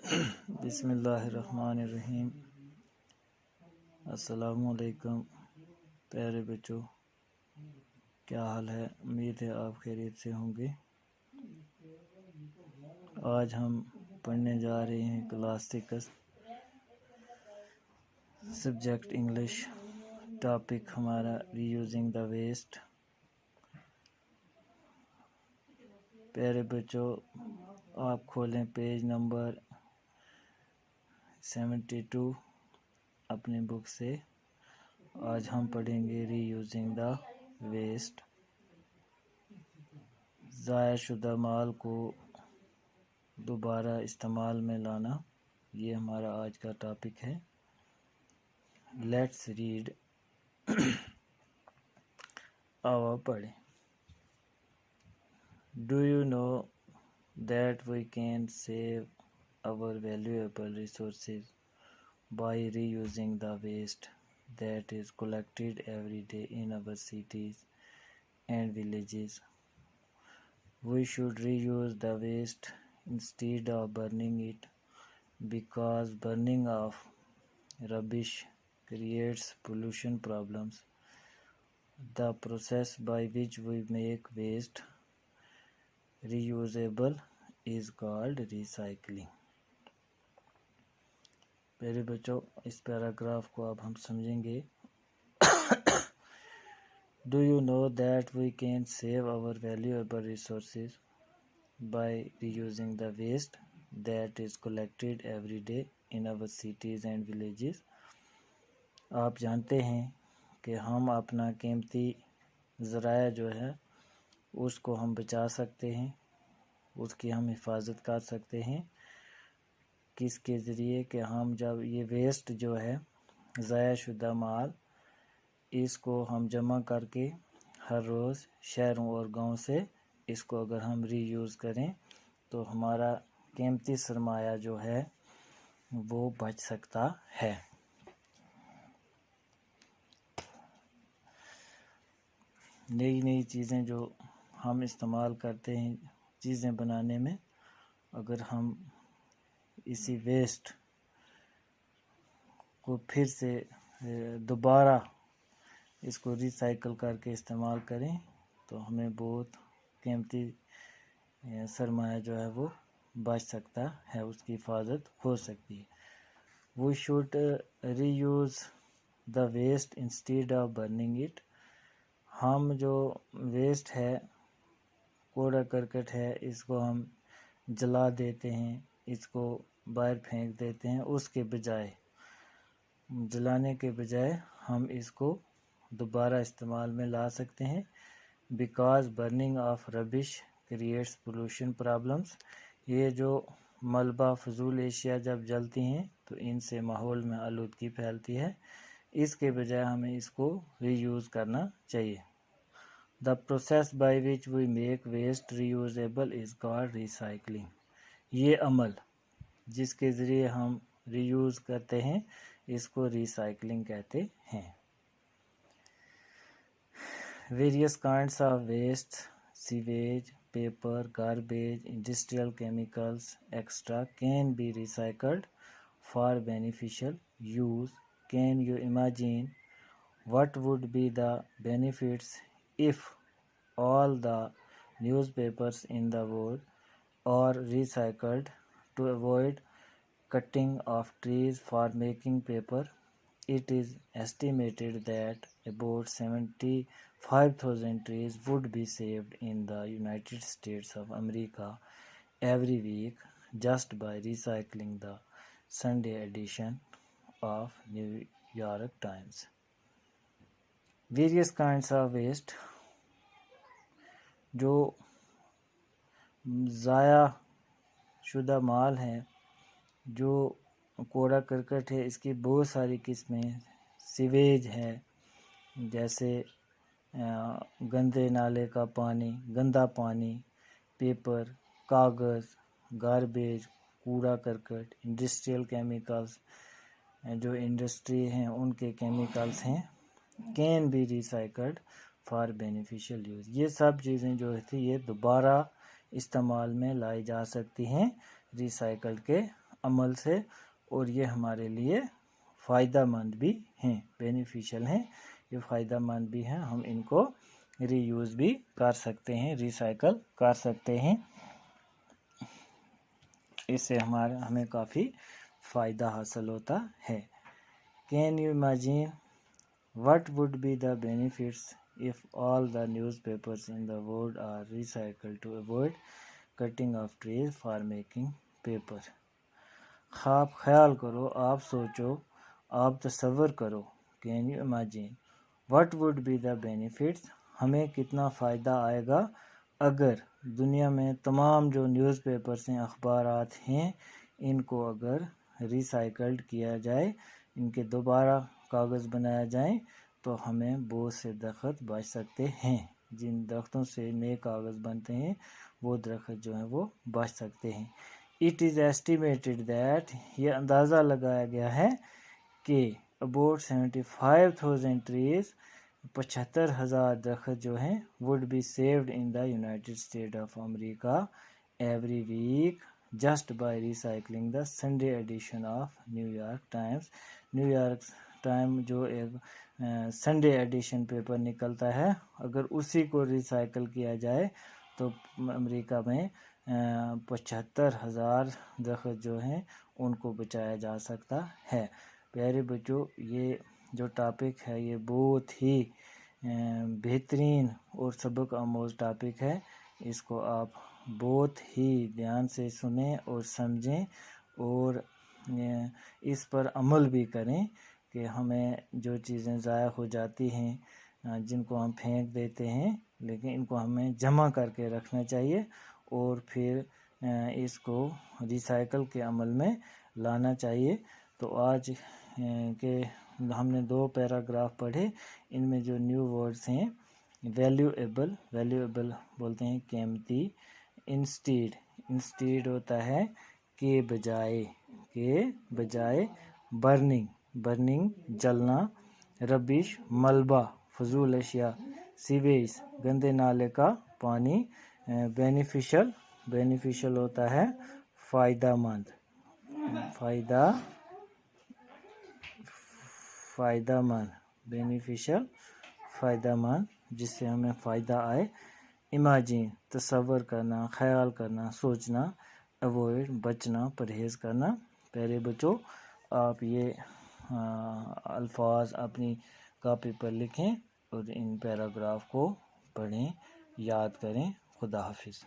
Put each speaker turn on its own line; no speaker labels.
بسم اللہ الرحمن الرحیم۔ السلام علیکم پیارے بچوں، کیا حال ہے؟ امید ہے آپ خیریت سے ہوں گے۔ آج ہم پڑھنے جا رہے ہیں کلاس 6 سبجیکٹ انگلش۔ ٹاپک ہمارا ری یوزنگ دا ویسٹ۔ پیارے بچوں، آپ کھولیں پیج نمبر 72 اپنی بک سے۔ آج ہم پڑھیں گے ری یوزنگ دا ویسٹ، ضائع شدہ مال کو دوبارہ استعمال میں لانا۔ یہ ہمارا آج کا ٹاپک ہے۔ Let's read. آو پڑھیں۔ Do you know that we can save our valuable resources by reusing the waste that is collected every day in our cities and villages. We should reuse the waste instead of burning it, because burning of rubbish creates pollution problems. The process by which we make waste reusable is called recycling. پیارے بچوں، اس paragraph کو اب ہم سمجھیں گے۔ Do you know that we can save our valuable resources by reusing the waste that is collected every day in our cities and villages? آپ جانتے ہیں کہ ہم اپنا قیمتی ذرائع جو ہے اس کو ہم بچا سکتے ہیں، اس کی ہم حفاظت کر سکتے ہیں۔ کس کے ذریعے؟ کہ ہم جب یہ ویسٹ جو ہے، ضائع شدہ مال، اس کو ہم جمع کر کے ہر روز شہروں اور گاؤں سے اس کو اگر ہم ری یوز کریں تو ہمارا قیمتی سرمایہ جو ہے وہ بچ سکتا ہے۔ نئی نئی چیزیں جو ہم استعمال کرتے ہیں چیزیں بنانے میں، اگر ہم اسی ویسٹ کو پھر سے دوبارہ اس کو ری سائیکل کر کے استعمال کریں تو ہمیں بہت قیمتی سرمایہ جو ہے وہ بچ سکتا ہے، اس کی حفاظت ہو سکتی ہے۔ We should reuse the waste instead of burning it. ہم جو ویسٹ ہے، کوڑا کرکٹ ہے، اس کو ہم جلا دیتے ہیں، اس کو باہر پھینک دیتے ہیں، اس کے بجائے، جلانے کے بجائے ہم اس کو دوبارہ استعمال میں لا سکتے ہیں۔ بیکاز برننگ آف ربش کریٹس پولوشن پرابلمس۔ یہ جو ملبہ فضول اشیاء جب جلتی ہیں تو ان سے ماحول میں آلودگی پھیلتی ہے، اس کے بجائے ہمیں اس کو ری یوز کرنا چاہیے۔ The process by which we make waste reusable is called recycling. یہ عمل جس کے ذریعے ہم ری یوز کرتے ہیں اس کو ریسائکلنگ کہتے ہیں۔ Various kinds of waste, sewage, paper, garbage, industrial chemicals, etc. can be recycled for beneficial use. Can you imagine what would be the benefits if all the newspapers in the world are recycled to avoid cutting of trees for making paper? It is estimated that about 75,000 trees would be saved in the United States of America every week just by recycling. The Sunday edition of New York Times. Various kinds of waste، جو ضائع شدہ مال ہے، جو کوڑا cricket ہے، اس کی بہت ساری قسمیں۔ سیویج ہے، جیسے گندے نالے کا پانی، گندا پانی، پیپر، کاغذ، گاربیج، کوڑا کرکٹ، انڈسٹریل کیمیکلز، جو انڈسٹری ہیں ان کے کیمیکلز ہیں۔ Can be recycled for beneficial use. یہ سب چیزیں جو تھی یہ دوبارہ استعمال میں لائی جا سکتی ہیں ریسائیکل کے عمل سے، اور یہ ہمارے لیے فائدہ مند بھی ہیں، بینیفیشل ہیں، یہ فائدہ مند بھی ہیں، ہم ان کو ری یوز بھی کر سکتے ہیں، ریسائیکل کر سکتے ہیں، اس سے ہمیں کافی فائدہ حاصل ہوتا ہے۔ Can you imagine what would be the benefits if all the newspapers in the world are recycled to avoid cutting of trees for making paper؟ آپ خیال کرو، آپ سوچو، آپ تصور کرو، can you imagine what would be the benefits، ہمیں کتنا فائدہ آئے گا اگر دنیا میں تمام جو نیوز پیپرز ہیں، اخبارات ہیں، ان کو اگر ریسائیکلڈ کیا جائے، ان کے دوبارہ کاغذ بنایا جائیں، تو ہمیں بہت سے درخت بچ سکتے ہیں، جن درختوں سے نئے کاغذ بنتے ہیں وہ درخت جو ہیں وہ بچ سکتے ہیں۔ اٹ از ایسٹیمیٹڈ دیٹ، یہ اندازہ لگایا گیا ہے کہ اباؤٹ 75,000 ٹریز، 75,000 درخت جو ہیں would be saved in the United States of America every week just by recycling the Sunday edition of New York Times۔ New York time جو ایک سنڈے ایڈیشن پیپر نکلتا ہے، اگر اسی کو ریسائیکل کیا جائے تو امریکہ میں 75,000 درخت جو ہیں ان کو بچایا جا سکتا ہے۔ پیارے بچوں، یہ جو ٹاپک ہے یہ بہت ہی بہترین اور سبق آموز ٹاپک ہے، اس کو آپ بہت ہی دھیان سے سنیں اور سمجھیں اور اس پر عمل بھی کریں کہ ہمیں جو چیزیں ضائع ہو جاتی ہیں، جن کو ہم پھینک دیتے ہیں، لیکن ان کو ہمیں جمع کر کے رکھنا چاہیے اور پھر اس کو ریسائیکل کے عمل میں لانا چاہیے۔ تو آج کے ہم نے 2 پیراگراف پڑھے، ان میں جو نیو ورڈز ہیں، ویلیویبل، ویلیویبل بولتے ہیں قیمتی، انسٹیڈ ہوتا ہے کے بجائے، برننگ جلنا، ربش ملبہ فضول اشیاء، سیویج گندے نالے کا پانی، بینیفیشل ہوتا ہے فائدہ مند، بینیفیشل فائدہ مند، جس سے ہمیں فائدہ آئے۔ امیجن تصور کرنا، خیال کرنا، سوچنا، اوائڈ بچنا، پرہیز کرنا۔ پیارے بچوں، آپ یہ الفاظ اپنی کاپی پر لکھیں اور ان پیراگراف کو پڑھیں، یاد کریں۔ خدا حافظ۔